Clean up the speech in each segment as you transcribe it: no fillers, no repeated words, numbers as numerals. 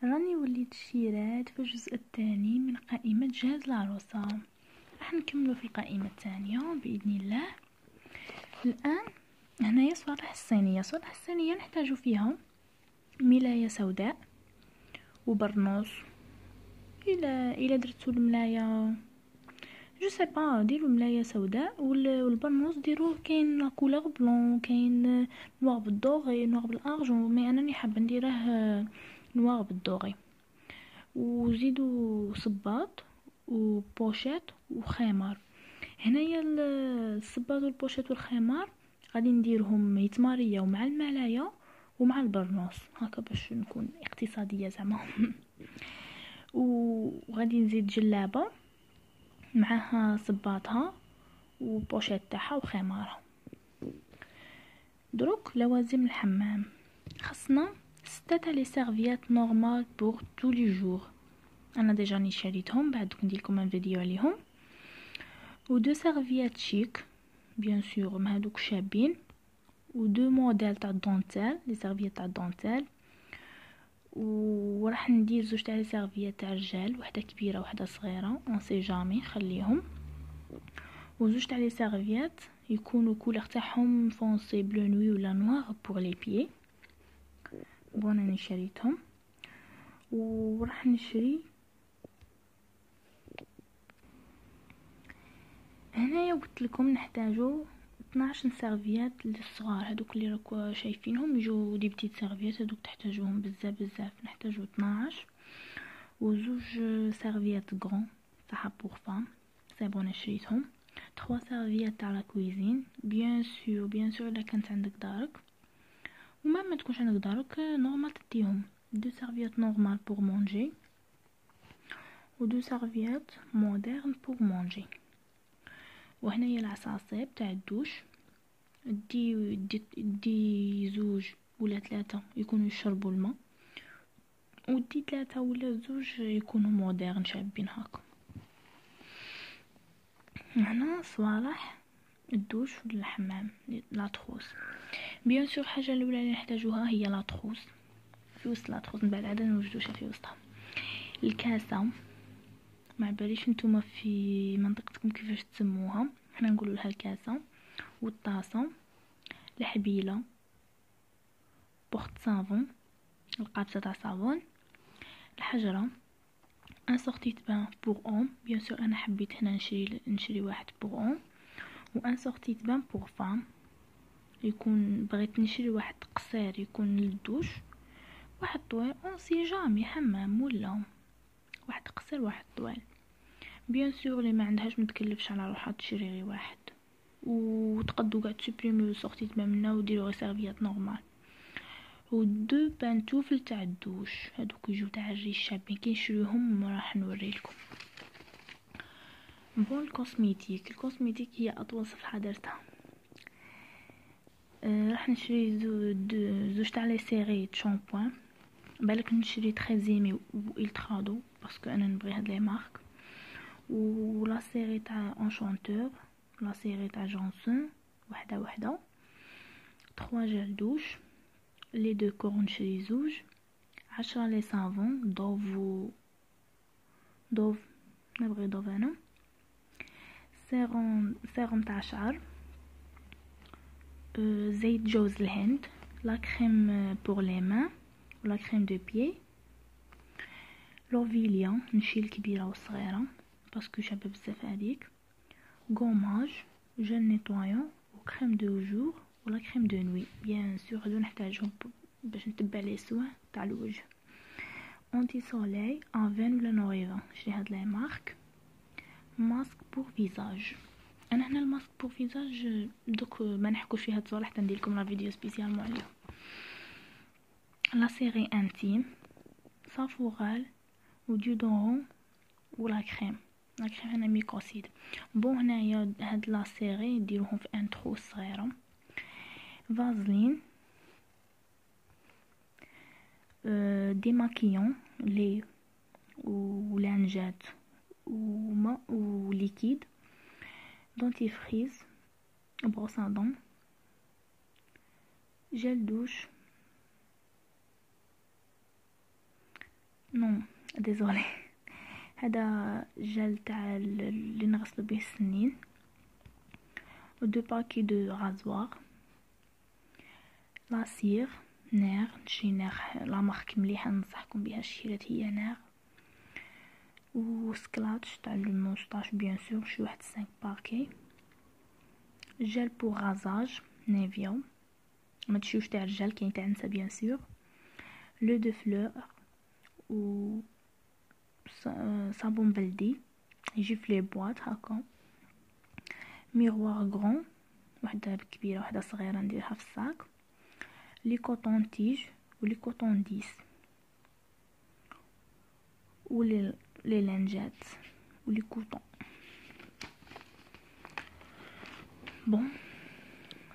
راني وليت شيرات في الجزء الثاني من قائمة جهاز العروسة. راح نكملو في القائمة الثانية بإذن الله. الآن هنايا صوالح الصينية نحتاج فيها ملاية سوداء وبرنوس. إلى درتو الملاية جو سي با ديروا ملاية سوداء والبرنوس ديروه كاين لا كولور بلون، كاين نوار بالدوغي، نوار بالارجون، مي انني حابه نديره نوار بالدوغي. وزيدوا صباط وبوشيت وخمار. هنايا الصباط والبوشيت والخمار غادي نديرهم يتماريو مع الملاية ومع البرنوس هكا باش نكون اقتصاديه زعما. وغادي نزيد جلابه معها صباطها وبوشيت تاعها وخمارها. دروك لوازم الحمام، خصنا 6 تاع لي سيرفيات نورمال بور تو لي جور. انا ديجا راني شريتهم، بعد ندير لكم ان فيديو عليهم. و 2 سيرفيات شيك بيان سور مع هذوك شابين، و 2 موديل تاع دونتيل، لي سيرفيات تاع دونتيل. وراح ندير 2 تاع لي سيرفيات تاع رجال، وحده كبيره وحده صغيره اون سي جامي خليهم. و 2 تاع لي سيرفيات يكونوا كولور تاعهم فونسي بلو نوي ولا نوار بور لي بيي. بون راني شريتهم. وراح نشري هنايا قلت لكم نحتاجو 12 سيرفيات للصغار، هذوك اللي راكو شايفينهم يجوا دي بتيت سيرفيات، هذوك تحتاجوهم بزاف نحتاجو 12. وزوج سيرفيات غران تاع بور فام سي بون شريتهم. 3 سيرفيات تاع لا كويزين بيان سور الا كانت عندك دارك، وما ما تكونش عندك دارك نورمال تديهم. 2 سيرفيات نورمال بور مونجي و 2 سيرفيات مودرن بور مونجي. وهنايا العصاصيب تاع الدوش، دي 2 ولا 3 يكونوا يشربوا الماء، ودي 3 ولا 2 يكونوا مودرن شابين هكا. هنا صوالح الدوش والحمام لاطروس. بيان سور الحاجه الاولى اللي نحتاجوها هي لاطروس، في وسط لاطروس من بعد عاد نوجدوها في وسطها. الكاسه ما باليش نتوما في منطقتكم كيفاش تسموها، حنا نقولوا لها الكاسه. والطاسه، الحبيله، بورت صابون، القابسه تاع صابون، الحجره، ان سورتي بان بور اون. بيان سور انا حبيت هنا نشري واحد بور اون، وان سورتي بان بور فام. يكون بغيت نشري واحد قصير يكون للدوش، واحد طويل اون سي جامي حمام، ولا واحد قصير واحد طويل. بيان سور اللي ما عندهاش متكلفش على روحها تشري غير واحد، وتقدو قاع تسوبريميو سورتي تبان منا وديروا غير سيرفيات نورمال. و 2 بانتوفل تاع الدوش، هادوك يجوا تاع الريش شابين كي نشريوهم راح نوريلكم. بون الكوسميتيك هي اطول صفحه درتها. راح نشري زوج تاع لي سيري شامبوان، بالك نشري تريزيمي و الترادو باسكو انا نبغي هاد لي مارك. و لا سيري تاع انشانتور، لا سيري تاع جونسون وحده 3 جل دوش، لي دو كور نشري زوج، 10 لي صافون دوف نبغي دوف انا، سيروم تاع شعر، زيت جوز الهند، لا كريم بور لي مان ولا كريم دو بيي، لوفيليا نشي الكبيره والصغيره باسكو شابه بزاف هذيك، غوماج، جل نيطوايون وكريم دو جور ولا كريم دو نوي. بيان سور هادو نحتاجهم باش نتبع لي سوا تاع الوجه. اونتي سولي افين ولا نوريفا، شري هاد لي مارك. ماسك بور فيزاج، انا هنا الماسك بور فيزاج دوك ما نحكوش فيها الصوالح تندير لكم لا فيديو سبيسيال عليهم. لا سيري انتيم، صافوغال وديودورون ولا كريم هنا ميكوسيد. بون هنايا هاد لا سيري ديروهم في ان ترو صغيره. فازلين، ديماكيون لي ولانجات وماء وليكيد، دونتيفريز، بروسادون، جل دوش، نو ديزولي، هذا جل تاع اللي نغسلو به السنين، و 2 باكي دو رازوار، لاسير نير، نشري نير لا مارك مليحه ننصحكم بها الشيرات هي نير، و سكلاتش تاع الموستاش بيان سور شي واحد 5 باكي، جل بو غازاج نيفيا، ما تشوفش تاع الرجال كاين تاع النساء بيان سور، لو دو فلور و صابون بلدي يجي في لي بواط هكا، ميغوار غران وحده كبيره وحده صغيره نديرها في الصاك، لي كوطون تيج و لي كوطون 10 و لي لانجات و لي كوطون. بون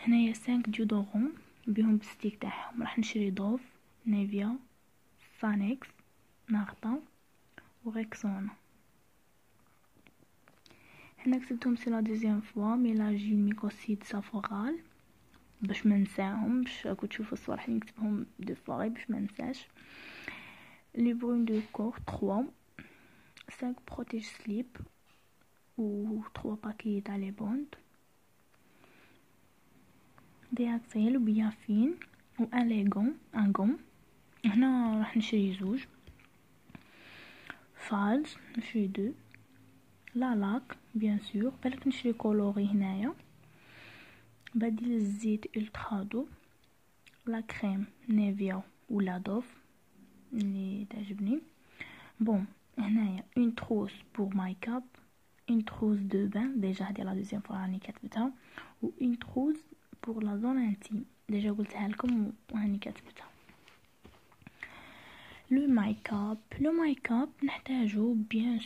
هنايا 5 ديودورون بهم بستيك تاعهم، راح نشري دوف، نيفيا، سانكس، نارتا و ريكسونا. هنا كتبتهم سي لا دوزيام فوا ميلاجين ميكوسيد سافورال باش ما ننساهمش، راكو تشوفوا الصور حين نكتبهم دو فوا باش ما ننساش. لي برون دو كور 3، 5 بروتيج سليب و 3 باكي تاع لي بوند، دي اكسيل و بيافين و ان ليغون ان غوم. هنا راح نشري زوج فاز، نشري 2 لا لاك بيان سور، بالك نشري كولوري هنايا، بديل الزيت الترا دو، لا كريم نيفيا ولا دوف اللي تعجبني. بون هنايا اون تروس بور مايك اب، اون تروس دو بان ديجا هادي لا دوزيام فوا راني كاتبتها، و اون تروس بور لا زون انتيم ديجا قلتها لكم وهاني كاتبتها. لو مايك اب نحتاجو بيان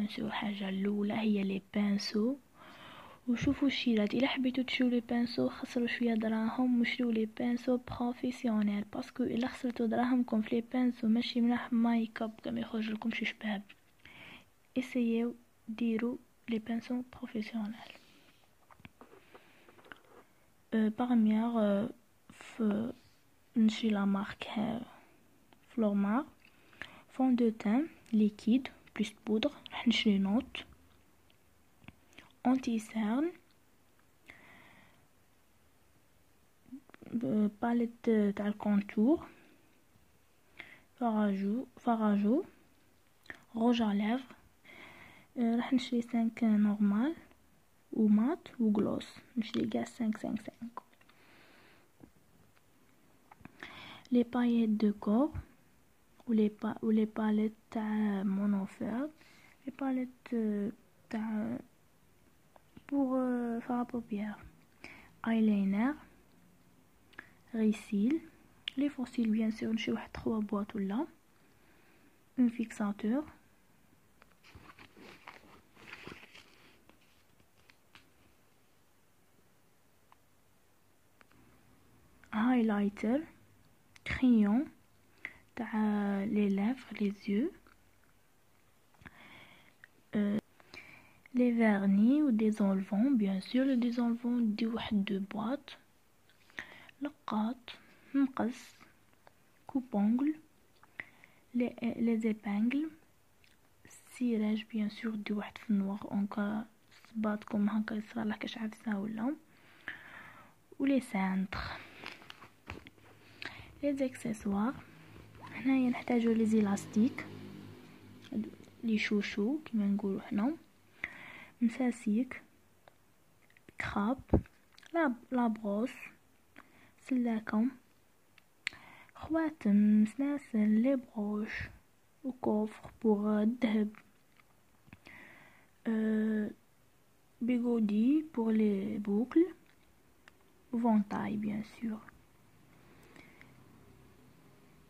سور حاجه الاولى هي لي بانسو، وشوفوا الشيرات الا حبيتو تشريو لي بانسو خسروا شويه دراهم وشريو لي بانسو بروفيسيونيل، باسكو الا خسرتوا دراهمكم في لي بانسو ماشي ملاح مايك اب كما يخرج لكم شي شباب. اسيو ديروا لي بانسو بروفيسيونيل. بارميير نشري لا مارك فلورمار، فون دو تان ليكيد بلس بودر راح نشري نوت، انتي سيرن، باليت تاع الكونتور، فراجو، روج على ليفر، راح نشري 5 نورمال و مات و غلوس، نشري كاع 5. لي بايت دو كور و لي باليت تاع مونوفير، لي باليت تاع بور فا بوبيير، ايلاينر، ريسيل، لي فوسيل بيان سور نشري واحد 3 بواط ولا اون فيكساتور، هايلايتر، كريون تاع لي ليفر لي زيو، لي فيرني و ديزولفون بيان سور، لو ديزولفون دي واحد 2 بواط، لقاط، مقص، كوبونغل، لي زيبانغل، سيراج بيان سور دي واحد في النوار اونكا صباطكم هكا يصرالك كاش عفسه ولا، و لي سانتر. لي زاكسيسوار هنايا نحتاجو لي زيلاستيك لي شوشو كيما نقولوا حنا، مساسيك، كراب، لا بروس، سلاكه، خواتم، سلاسل، لي بروش و كوفر بور الذهب، بيغودي بور لي بوكل، فونتاي بيان سور.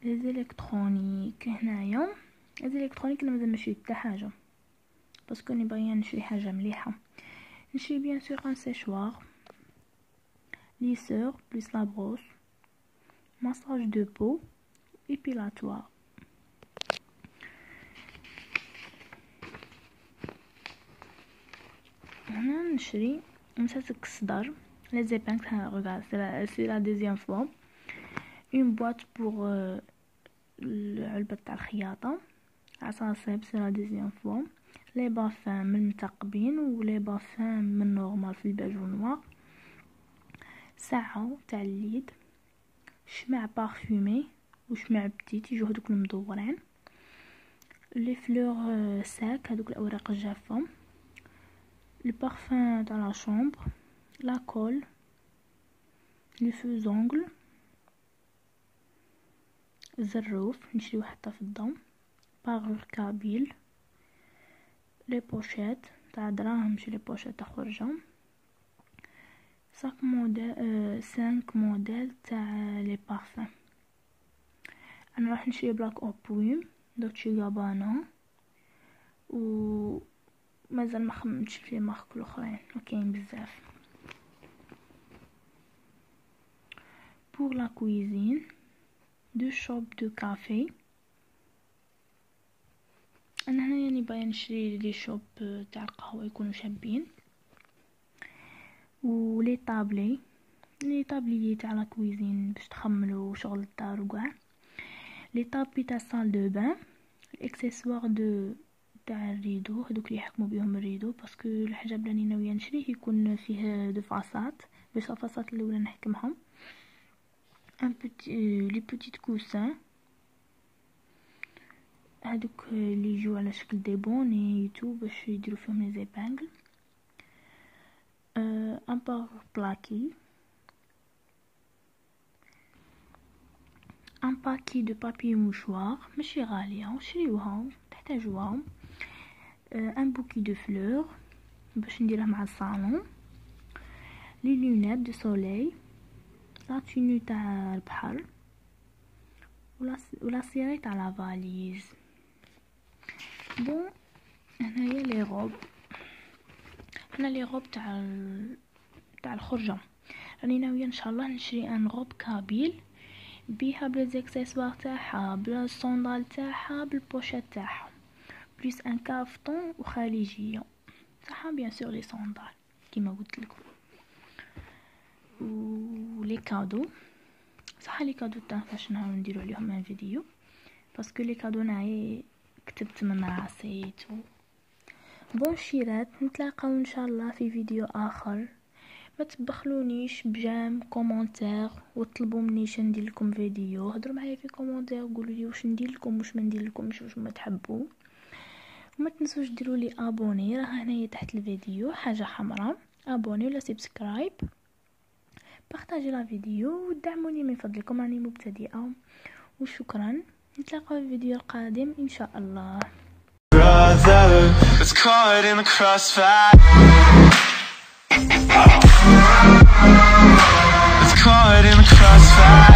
لي الكترونيك هنايا، لي الكترونيك انا مازال نشري حتى حاجه باسكو راني باغيه نشري حاجه مليحه، نشري بيان سور ان سيشوار، ليسور بلس لا بروس، ماساج دو بو، ايبيلاتوار. هنا نشري مساسك الصدر، لي زيبانك ريغارد سي لا دوزيام فوا، اون بواط بور العلبه تاع الخياطه، عصاصيب سي لا دوزيام فوا. لي بافان من متقبين و لي بافان من نورمال في الباج و نوار. ساعه تاع اليد، شمع بارفومي و شمع بتيت يجو هذوك المدورين، لي فلور ساك هذوك الاوراق الجافه، البارفان تاع لا شومبر، لا كول، لي فوزونغل، الزروف نشريو حتى في الضم، باغور كابيل، لي بوشيت تاع دراهم، ماشي لي بوشيت تاع خرجه، 5 موديل تاع لي بارفان. انا راح نشري بلاك اوبويم، دوتشي غابانا، و مازال ما خممتش في مارك الاخرين وكاين بزاف. pour la cuisine 2 شوب دو كافي. انا هنا يعني باغي نشري لي شوب تاع القهوه يكونوا شابين، و لي طابلي تاع لا كويزين باش تخملوا شغل الدار وكاع، لي طابي تاع الصال دو بان، الاكسسوار تاع الريدو هذوك اللي يحكموا بهم الريدو، باسكو الحجاب اللي ناويه نشريه يكون فيه دو فاصات باش الفاصات الاولى نحكمهم. لي بوتيت كوسان هذوك اللي يجوا على شكل دي بونيتو باش يديروا فيهم لي زيبانغل. ان بار بلاكي، ان باكي دو بابي موشوار ماشي غاليه شريوهم تحتاجوهم. ان بوكي دو فلور باش نديره مع الصالون، لي لونيت دو سوليل، لا تونو تاع البحر، ولا سيري تاع لا فاليز. بون هنايا لي روب، هنا لي روب تاع الخرجه. راني ناويه ان شاء الله نشري ان روب كابيل بيها بلا زيكسيسوار تاعها، بلا الصوندال تاعها، بالبوشيت تاعها، بليس ان كافتون وخارجيه تاعها بيان سور لي صوندال كيما قلت لكم. و لي كادو صح، لي كادو تاع فاش نهار نديرو عليهم ان فيديو، باسكو لي كادو ناعي كتبت من راسي تو. بون شيرات، نتلاقاو ان شاء الله في فيديو اخر. ما تبخلونيش بجام كومونتير وطلبوا منيش ندير لكم فيديو، هضروا معايا في كومونتير قولوا لي واش ندير لكم واش ما ندير لكم واش ما تحبوا. وما تنسوش ديروا لي ابوني، راه هنايا تحت الفيديو حاجه حمراء، ابوني ولا سبسكرايب، بارطاجي لا فيديو ودعموني من فضلكم، راني مبتدئه. وشكرا، نتلاقاو في الفيديو القادم ان شاء الله. It's caught in the crossfire. It's caught in the crossfire.